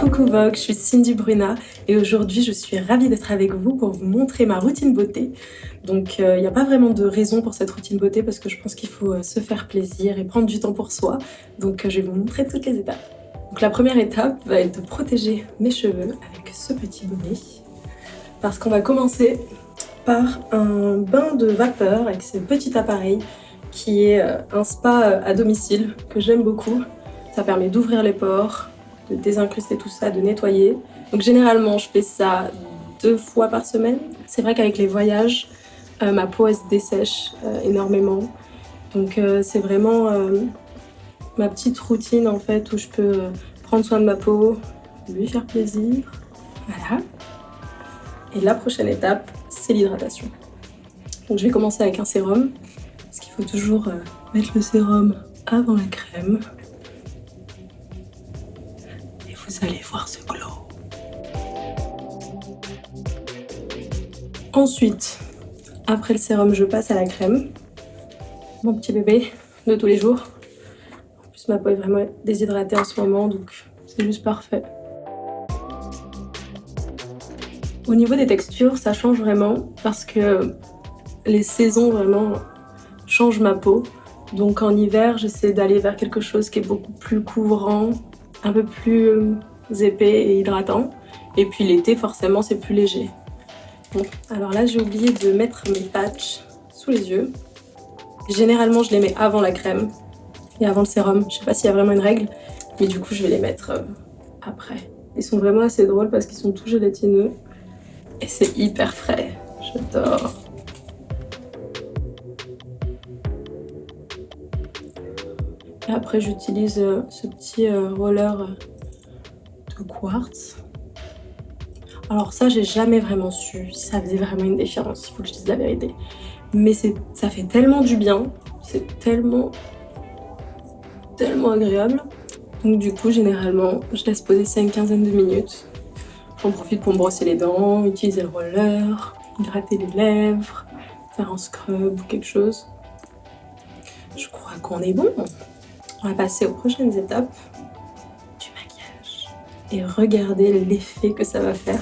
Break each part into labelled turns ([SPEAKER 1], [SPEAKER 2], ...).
[SPEAKER 1] Coucou Vogue, je suis Cindy Bruna et aujourd'hui je suis ravie d'être avec vous pour vous montrer ma routine beauté. Donc il n'y a pas vraiment de raison pour cette routine beauté parce que je pense qu'il faut se faire plaisir et prendre du temps pour soi. Donc je vais vous montrer toutes les étapes. Donc la première étape va être de protéger mes cheveux avec ce petit bonnet. Parce qu'on va commencer par un bain de vapeur avec ce petit appareil qui est un spa à domicile que j'aime beaucoup. Ça permet d'ouvrir les pores, de désincruster tout ça, de nettoyer. Donc généralement je fais ça 2 fois par semaine. C'est vrai qu'avec les voyages, ma peau elle se dessèche énormément. Donc c'est vraiment ma petite routine en fait où je peux prendre soin de ma peau, lui faire plaisir. Voilà. Et la prochaine étape, c'est l'hydratation. Donc je vais commencer avec un sérum, parce qu'il faut toujours mettre le sérum avant la crème. Et vous allez voir ce glow. Ensuite, après le sérum, je passe à la crème. Mon petit bébé de tous les jours. En plus, ma peau est vraiment déshydratée en ce moment, donc c'est juste parfait. Au niveau des textures, ça change vraiment parce que les saisons vraiment changent ma peau. Donc en hiver, j'essaie d'aller vers quelque chose qui est beaucoup plus couvrant, un peu plus épais et hydratant. Et puis l'été, forcément, c'est plus léger. Bon, alors là, j'ai oublié de mettre mes patchs sous les yeux. Généralement, je les mets avant la crème et avant le sérum. Je sais pas s'il y a vraiment une règle, mais du coup, je vais les mettre après. Ils sont vraiment assez drôles parce qu'ils sont tout gélatineux et c'est hyper frais. J'adore. Et après, j'utilise ce petit roller de quartz. Alors ça, j'ai jamais vraiment su si ça faisait vraiment une différence, il faut que je dise la vérité. Mais ça fait tellement du bien, c'est tellement agréable. Donc du coup, généralement, je laisse poser ça une quinzaine de minutes. J'en profite pour me brosser les dents, utiliser le roller, gratter les lèvres, faire un scrub ou quelque chose. Je crois qu'on est bon. On va passer aux prochaines étapes du maquillage. Et regardez l'effet que ça va faire.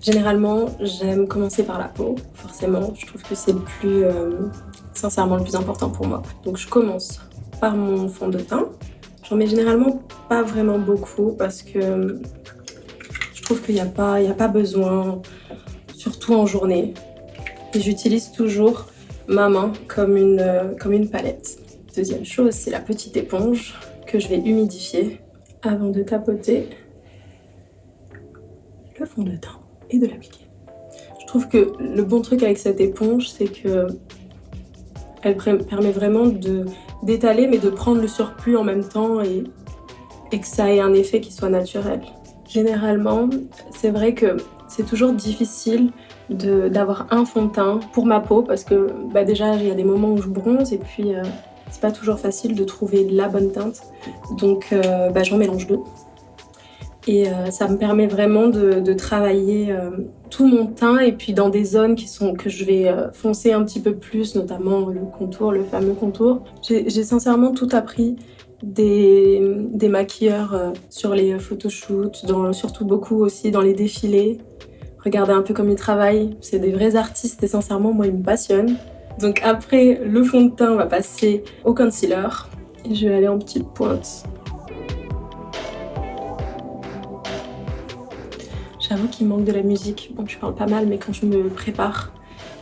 [SPEAKER 1] Généralement, j'aime commencer par la peau, forcément. Je trouve que c'est le plus, sincèrement, le plus important pour moi. Donc je commence par mon fond de teint. J'en mets généralement pas vraiment beaucoup parce que je trouve qu'il n'y a pas besoin, surtout en journée. Et j'utilise toujours ma main comme une palette. Deuxième chose, c'est la petite éponge que je vais humidifier avant de tapoter le fond de teint et de l'appliquer. Je trouve que le bon truc avec cette éponge, c'est que elle permet vraiment d'étaler mais de prendre le surplus en même temps et que ça ait un effet qui soit naturel. Généralement, c'est vrai que c'est toujours difficile d'avoir un fond de teint pour ma peau parce que déjà il y a des moments où je bronze et puis c'est pas toujours facile de trouver la bonne teinte. Donc j'en mélange deux. Et ça me permet vraiment de travailler tout mon teint et puis dans des zones que je vais foncer un petit peu plus, notamment le contour, le fameux contour. J'ai sincèrement tout appris des maquilleurs sur les photoshoots, surtout beaucoup aussi dans les défilés. Regardez un peu comme ils travaillent, c'est des vrais artistes et sincèrement moi ils me passionnent. Donc après le fond de teint, on va passer au concealer et je vais aller en petite pointe. J'avoue qu'il manque de la musique. Bon, je parle pas mal, mais quand je me prépare,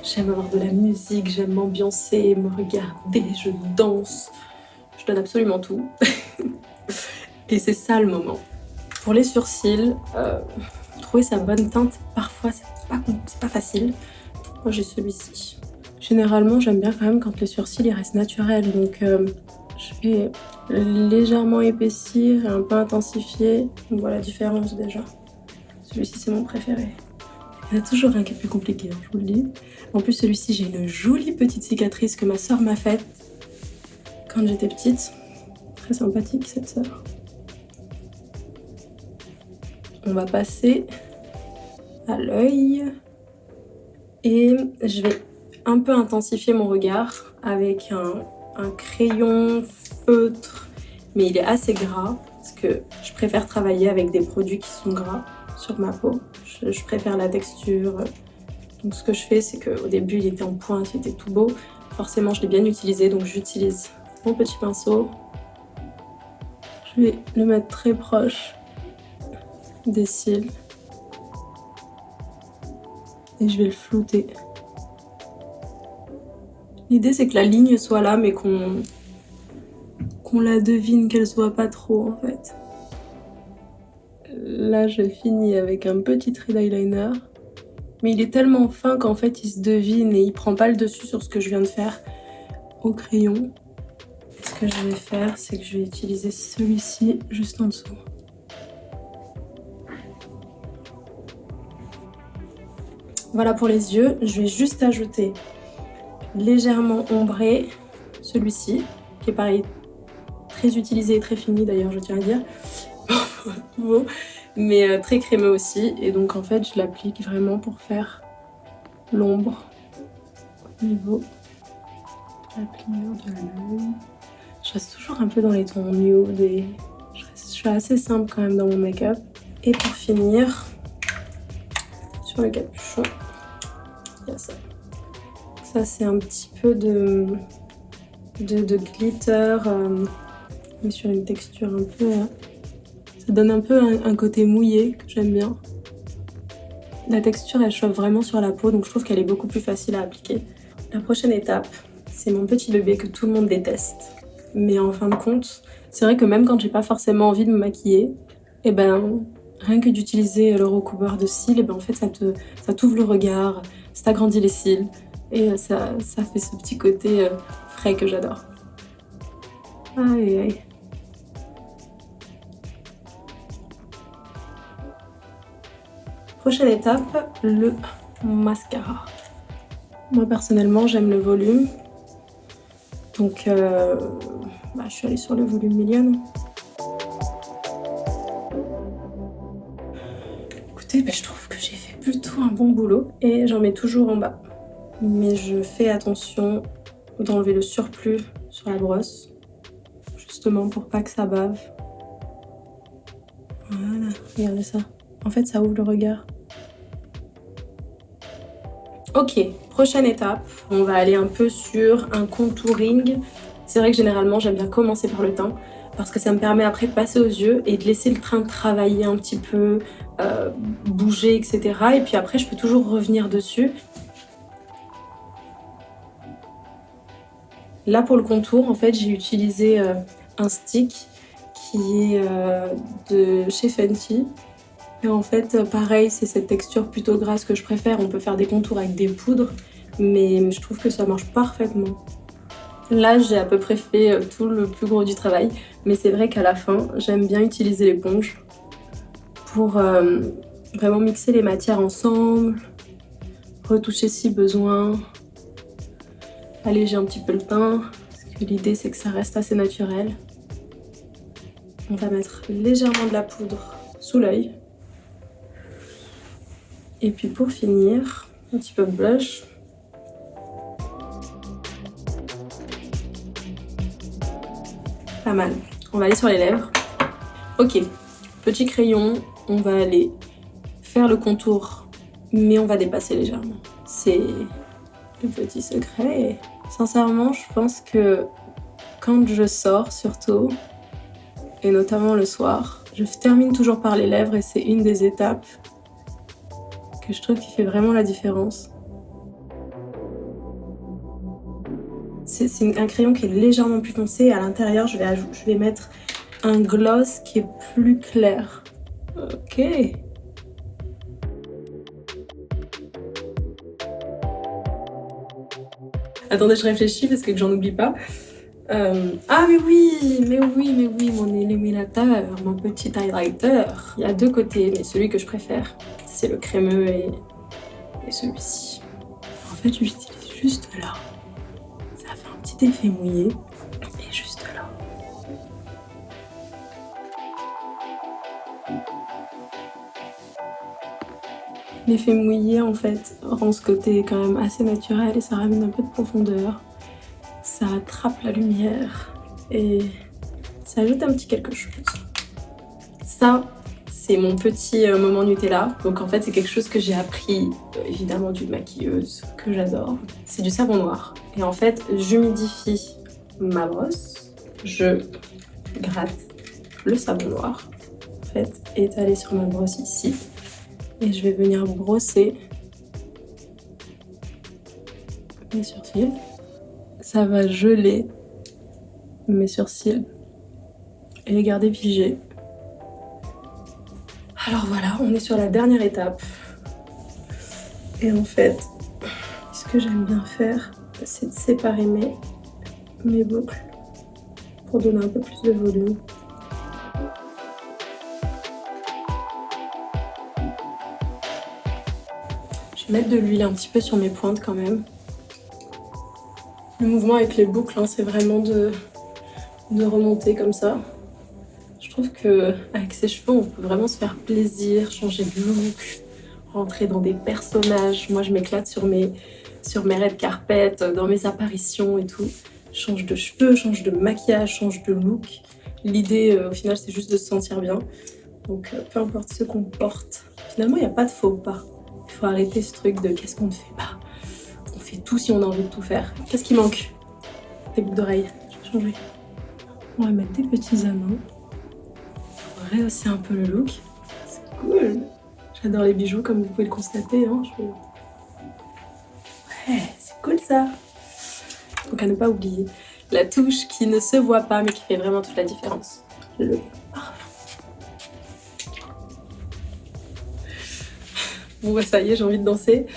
[SPEAKER 1] j'aime avoir de la musique, j'aime m'ambiancer, me regarder, je danse. Je donne absolument tout. Et c'est ça le moment. Pour les sourcils, trouver sa bonne teinte, parfois c'est pas facile. Moi j'ai celui-ci. Généralement, j'aime bien quand même quand les sourcils ils restent naturels. Donc je vais légèrement épaissir et un peu intensifier. On voit la différence déjà. Celui-ci, c'est mon préféré. Il y en a toujours un qui est plus compliqué, hein, je vous le dis. En plus, celui-ci, j'ai une jolie petite cicatrice que ma sœur m'a faite quand j'étais petite. Très sympathique, cette sœur. On va passer à l'œil. Et je vais un peu intensifier mon regard avec un crayon feutre, mais il est assez gras. parce que je préfère travailler avec des produits qui sont gras sur ma peau. Je préfère la texture. Donc ce que je fais, c'est qu'au début, il était en pointe, il était tout beau. Forcément, je l'ai bien utilisé, donc j'utilise mon petit pinceau. Je vais le mettre très proche des cils. Et je vais le flouter. L'idée, c'est que la ligne soit là, mais qu'on la devine, qu'elle soit pas trop, en fait. Là, je finis avec un petit thread eyeliner. Mais il est tellement fin qu'en fait, il se devine et il prend pas le dessus sur ce que je viens de faire au crayon. Ce que je vais faire, c'est que je vais utiliser celui-ci juste en dessous. Voilà pour les yeux. Je vais juste ajouter légèrement ombré celui-ci, qui est pareil, très utilisé et très fini d'ailleurs, je tiens à dire. Bon, mais très crémeux aussi. Et donc en fait, je l'applique vraiment pour faire l'ombre au niveau de la pliure de l'œil. Je reste toujours un peu dans les tons nude et je suis assez simple quand même dans mon make-up. Et pour finir, sur le capuchon, il y a ça. Ça, c'est un petit peu de glitter, mais sur une texture un peu... ça donne un peu un côté mouillé que j'aime bien. La texture, elle chauffe vraiment sur la peau, donc je trouve qu'elle est beaucoup plus facile à appliquer. La prochaine étape, c'est mon petit bébé que tout le monde déteste. Mais en fin de compte, c'est vrai que même quand j'ai pas forcément envie de me maquiller, et ben rien que d'utiliser le recouvreur de cils, et ben en fait ça t'ouvre le regard, ça t'agrandit les cils et ça fait ce petit côté frais que j'adore. Aïe aïe. Prochaine étape, le mascara. Moi personnellement j'aime le volume, donc je suis allée sur le volume Million. Écoutez, je trouve que j'ai fait plutôt un bon boulot et j'en mets toujours en bas. Mais je fais attention d'enlever le surplus sur la brosse, justement pour pas que ça bave. Voilà, regardez ça. En fait, ça ouvre le regard. Ok, prochaine étape, on va aller un peu sur un contouring. C'est vrai que généralement, j'aime bien commencer par le teint parce que ça me permet après de passer aux yeux et de laisser le teint travailler un petit peu, bouger, etc. Et puis après, je peux toujours revenir dessus. Là, pour le contour, en fait, j'ai utilisé un stick qui est de chez Fenty. Et en fait, pareil, c'est cette texture plutôt grasse que je préfère. On peut faire des contours avec des poudres, mais je trouve que ça marche parfaitement. Là, j'ai à peu près fait tout le plus gros du travail, mais c'est vrai qu'à la fin, j'aime bien utiliser l'éponge pour vraiment mixer les matières ensemble, retoucher si besoin, alléger un petit peu le teint, parce que l'idée c'est que ça reste assez naturel. On va mettre légèrement de la poudre sous l'œil. Et puis pour finir, un petit peu de blush. Pas mal. On va aller sur les lèvres. Ok, petit crayon, on va aller faire le contour, mais on va dépasser légèrement. C'est le petit secret. Sincèrement, je pense que quand je sors surtout, et notamment le soir, je termine toujours par les lèvres et c'est une des étapes que je trouve qui fait vraiment la différence. C'est un crayon qui est légèrement plus foncé et à l'intérieur je vais mettre un gloss qui est plus clair. Ok. Attendez, je réfléchis parce que j'en oublie pas. Ah mais oui, mon illuminateur, mon petit highlighter. Il y a deux côtés, mais celui que je préfère, c'est le crémeux et celui-ci. En fait, je l'utilise juste là. Ça fait un petit effet mouillé et juste là. L'effet mouillé, en fait, rend ce côté quand même assez naturel et ça ramène un peu de profondeur. Ça attrape la lumière et ça ajoute un petit quelque chose. Ça, c'est mon petit moment Nutella. Donc en fait, c'est quelque chose que j'ai appris évidemment d'une maquilleuse que j'adore. C'est du savon noir. Et en fait, j'humidifie ma brosse, je gratte le savon noir, en fait, étalé sur ma brosse ici. Et je vais venir brosser mes sourcils. Ça va geler mes sourcils et les garder figés. Alors voilà, on est sur la dernière étape. Et en fait, ce que j'aime bien faire, c'est de séparer mes boucles pour donner un peu plus de volume. Je vais mettre de l'huile un petit peu sur mes pointes quand même. Le mouvement avec les boucles, hein, c'est vraiment de remonter comme ça. Je trouve qu'avec ses cheveux, on peut vraiment se faire plaisir, changer de look, rentrer dans des personnages. Moi, je m'éclate sur mes red carpet, dans mes apparitions et tout. Change de cheveux, change de maquillage, change de look. L'idée, au final, c'est juste de se sentir bien. Donc, peu importe ce qu'on porte. Finalement, il n'y a pas de faux pas. Il faut arrêter ce truc de qu'est-ce qu'on ne fait pas. On fait tout si on a envie de tout faire. Qu'est-ce qui manque? Des boucles d'oreilles. Je vais changer. On va mettre des petits anneaux. Pour rehausser un peu le look. C'est cool. J'adore les bijoux, comme vous pouvez le constater. Hein. Ouais, c'est cool ça. Donc à ne pas oublier la touche qui ne se voit pas mais qui fait vraiment toute la différence. Le parfum. Bon bah ça y est, j'ai envie de danser.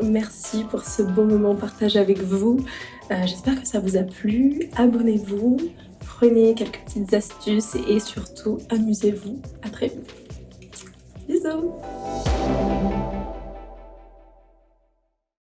[SPEAKER 1] Merci pour ce beau moment partagé avec vous. J'espère que ça vous a plu. Abonnez-vous, prenez quelques petites astuces et surtout amusez-vous. À très vite. Bisous.